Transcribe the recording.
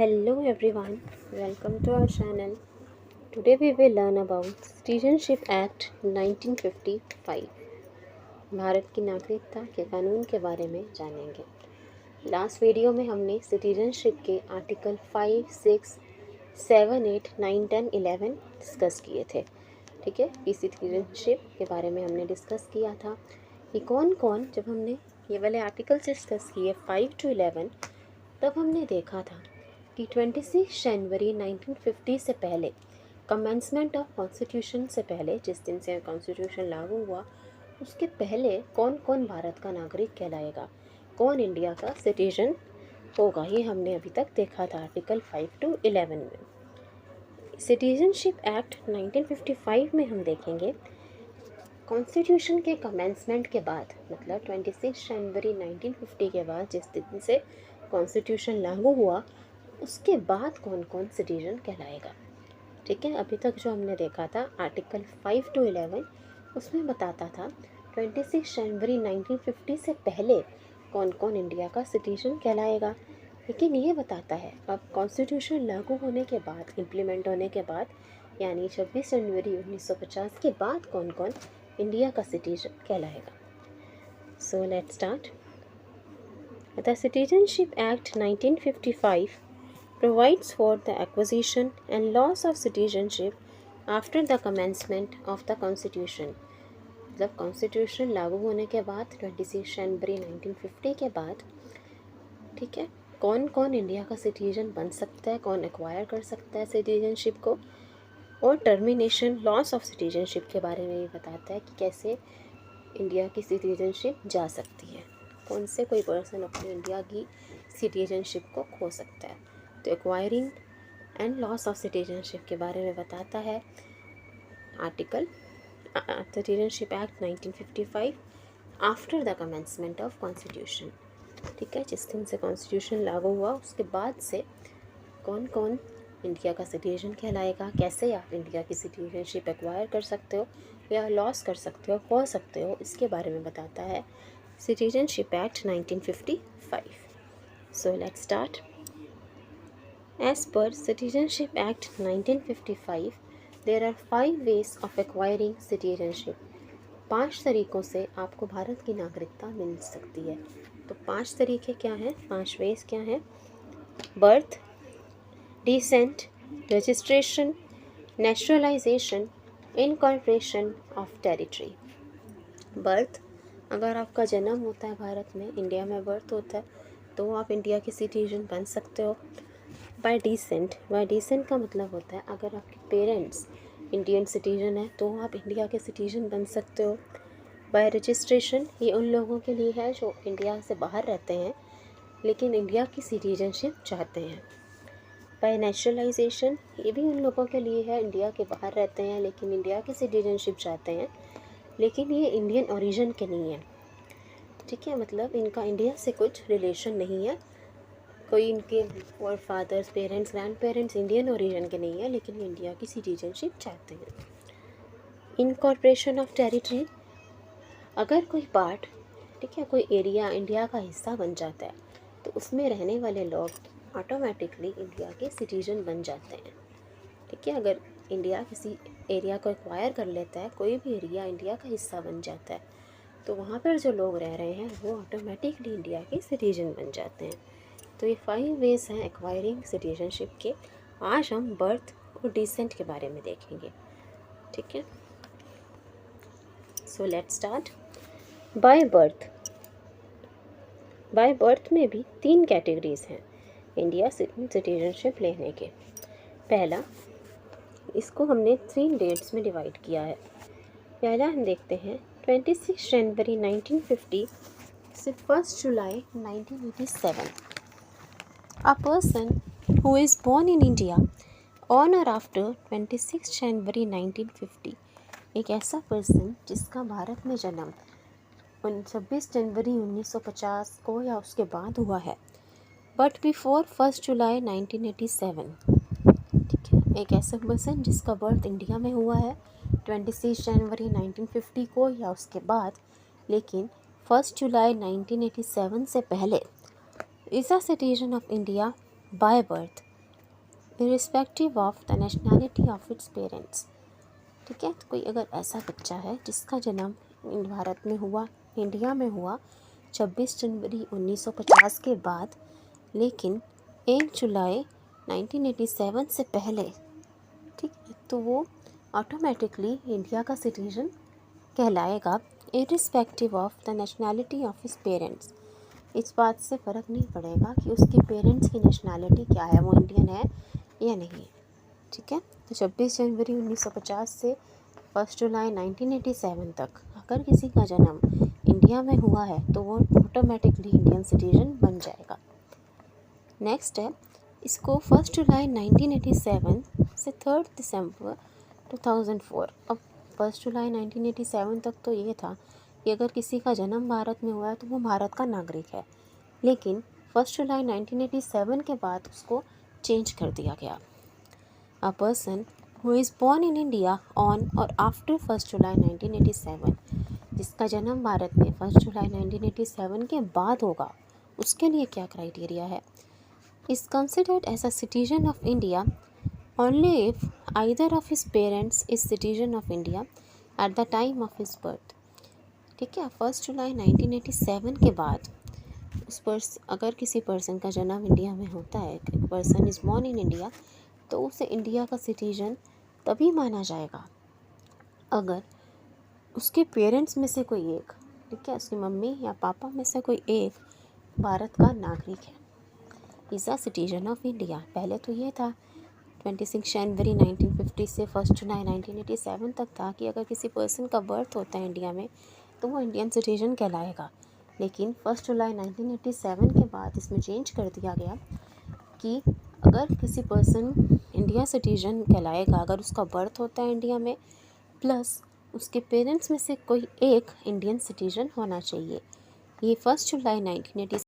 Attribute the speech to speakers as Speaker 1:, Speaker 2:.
Speaker 1: Hello everyone, welcome to our channel. Today we will learn about Citizenship Act 1955. Bharat की नागरिकता के कानून के बारे में जानेंगे। लास्ट वीडियो में हमने सिटीजनशिप के आर्टिकल 5, 6, 7, 8, 9, 10, 11 डिस्कस किए थे। ठीक है, इस सिटीजनशिप के बारे में हमने डिस्कस किया था कि कौन कौन, जब हमने ये वाले आर्टिकल्स डिस्कस किए 5 to 11, तब हमने देखा था कि 26 जनवरी 1950 से पहले, कमेंसमेंट ऑफ कॉन्स्टिट्यूशन से पहले, जिस दिन से कॉन्स्टिट्यूशन लागू हुआ उसके पहले कौन कौन भारत का नागरिक कहलाएगा, कौन इंडिया का सिटीजन होगा, ये हमने अभी तक देखा था आर्टिकल 5 to 11 में। सिटीजनशिप एक्ट 1955 में हम देखेंगे कॉन्स्टिट्यूशन के कमेंसमेंट के बाद, मतलब 26 जनवरी 1950 के बाद, जिस दिन से कॉन्स्टिट्यूशन लागू हुआ उसके बाद कौन कौन सिटीजन कहलाएगा। ठीक है, अभी तक जो हमने देखा था आर्टिकल 5 to 11, उसमें बताता था 26 जनवरी 1950 से पहले कौन कौन इंडिया का सिटीजन कहलाएगा। लेकिन ये बताता है अब कॉन्स्टिट्यूशन लागू होने के बाद, इम्प्लीमेंट होने के बाद, यानी 26 जनवरी 1950 के बाद कौन कौन इंडिया का सिटीजन कहलाएगा। So let's start. The citizenship act 1955 provides for the acquisition and loss of citizenship after the commencement of the constitution। मतलब कॉन्स्टिट्यूशन लागू होने के बाद 26 जनवरी 1950 के बाद, ठीक है, कौन कौन इंडिया का सिटीजन बन सकता है, कौन एक्वायर कर सकता है सिटीजनशिप को, और टर्मिनेशन, लॉस ऑफ सिटीजनशिप के बारे में भी बताता है कि कैसे इंडिया की सिटीजनशिप जा सकती है, कौन से कोई पर्सन अपनी इंडिया की सिटीजनशिप को खो सकता है। तो acquiring and loss of citizenship के बारे में बताता है article citizenship act 1955 after the commencement of constitution. ठीक है, जिस दिन से कॉन्स्टिट्यूशन लागू हुआ उसके बाद से कौन कौन इंडिया का सिटीजन कहलाएगा, कैसे आप इंडिया की सिटीजनशिप एक्वायर कर सकते हो या लॉस कर सकते हो, खो सकते हो, इसके बारे में बताता है citizenship act 1955। So let's start. As per Citizenship Act 1955, there are 5 ways of acquiring citizenship। 5 तरीक़ों से आपको भारत की नागरिकता मिल सकती है। तो 5 तरीक़े क्या हैं, 5 वेज क्या हैं? Birth, descent, registration, naturalization, incorporation of territory. Birth, अगर आपका जन्म होता है भारत में, इंडिया में बर्थ होता है, तो आप इंडिया के सिटीजन बन सकते हो। बाय डिसेंट का मतलब होता है अगर आपके पेरेंट्स इंडियन सिटीजन है तो आप इंडिया के सिटीजन बन सकते हो। बाय रजिस्ट्रेशन, ये उन लोगों के लिए है जो इंडिया से बाहर रहते हैं लेकिन इंडिया की सिटीजनशिप चाहते हैं। बाय नेचुरलाइजेशन, ये भी उन लोगों के लिए है इंडिया के बाहर रहते हैं लेकिन इंडिया की सिटीजनशिप चाहते हैं, लेकिन ये इंडियन ओरिजिन के नहीं है। ठीक है, मतलब इनका इंडिया से कुछ रिलेशन नहीं है, कोई इनके और fathers, parents, grand parents Indian origin के नहीं है लेकिन ये इंडिया की सिटीजनशिप चाहते हैं। इनकॉर्पोरेशन ऑफ टेरिटरी, अगर कोई पार्ट, ठीक है, कोई एरिया इंडिया का हिस्सा बन जाता है तो उसमें रहने वाले लोग ऑटोमेटिकली इंडिया के सिटीजन बन जाते हैं। ठीक है, अगर इंडिया किसी एरिया को एक्वायर कर लेता है, कोई भी एरिया इंडिया का हिस्सा बन जाता है, तो वहाँ पर जो लोग रह रहे हैं वो ऑटोमेटिकली इंडिया के सिटीजन बन जाते हैं। तो ये 5 वेज हैं एक्वायरिंग सिटीजनशिप के। आज हम बर्थ और डिसेंट के बारे में देखेंगे। ठीक है, so let's start. By birth में भी 3 कैटेगरीज हैं इंडिया सिटीजनशिप लेने के। पहला, इसको हमने 3 डेट्स में डिवाइड किया है। पहला हम देखते हैं 26 जनवरी 1950 से 1 जुलाई 1987। A person who is born in India on or after 26 जनवरी 1950, एक ऐसा पर्सन जिसका भारत में जन्म 26 जनवरी 1950 को या उसके बाद हुआ है, बट बिफोर 1 जुलाई 1987। ठीक है, एक ऐसा पर्सन जिसका बर्थ इंडिया में हुआ है 26 जनवरी 1950 को या उसके बाद, लेकिन 1 जुलाई 1987 से पहले is a citizen of India by birth irrespective of the nationality of its parents. ठीक है, तो कोई अगर ऐसा बच्चा है जिसका जन्म भारत में हुआ, इंडिया में हुआ 26 जनवरी 1950 के बाद, लेकिन 1 जुलाई 1987 से पहले, ठीक है, तो वो ऑटोमेटिकली इंडिया का सिटीजन कहलाएगा, irrespective of the nationality of his parents. इस बात से फ़र्क नहीं पड़ेगा कि उसके पेरेंट्स की नेशनैलिटी क्या है, वो इंडियन है या नहीं। ठीक है, तो 26 जनवरी 1950 से 1 जुलाई 1987 तक अगर किसी का जन्म इंडिया में हुआ है तो वो ऑटोमेटिकली इंडियन सिटीजन बन जाएगा। नेक्स्ट है, इसको 1 जुलाई 1987 से 3 दिसंबर 2004। अब 1 जुलाई 1987 तक तो ये था कि अगर किसी का जन्म भारत में हुआ है तो वो भारत का नागरिक है, लेकिन 1 जुलाई 1987 के बाद उसको चेंज कर दिया गया। A person who is born in India on or after 1 जुलाई 1987, जिसका जन्म भारत में 1 जुलाई 1987 के बाद होगा, उसके लिए क्या क्राइटेरिया है? Is considered as a citizen of India only if either of his parents is citizen of India at the time of his birth। ठीक है, 1 जुलाई 1987 के बाद अगर किसी पर्सन का जन्म इंडिया में होता है, person is born in India, तो उसे इंडिया का सिटीजन तभी माना जाएगा अगर उसके पेरेंट्स में से कोई एक, ठीक है, उसकी मम्मी या पापा में से कोई एक भारत का नागरिक है, is a citizen of India. पहले तो ये था 26 जनवरी 1950 से 1 जुलाई 1987 तक था कि अगर किसी पर्सन का बर्थ होता है इंडिया में तो वो इंडियन सिटीजन कहलाएगा, लेकिन 1 जुलाई 1987 के बाद इसमें चेंज कर दिया गया कि अगर किसी पर्सन इंडिया सिटीजन कहलाएगा अगर उसका बर्थ होता है इंडिया में, प्लस उसके पेरेंट्स में से कोई एक इंडियन सिटीजन होना चाहिए। ये 1 जुलाई 1987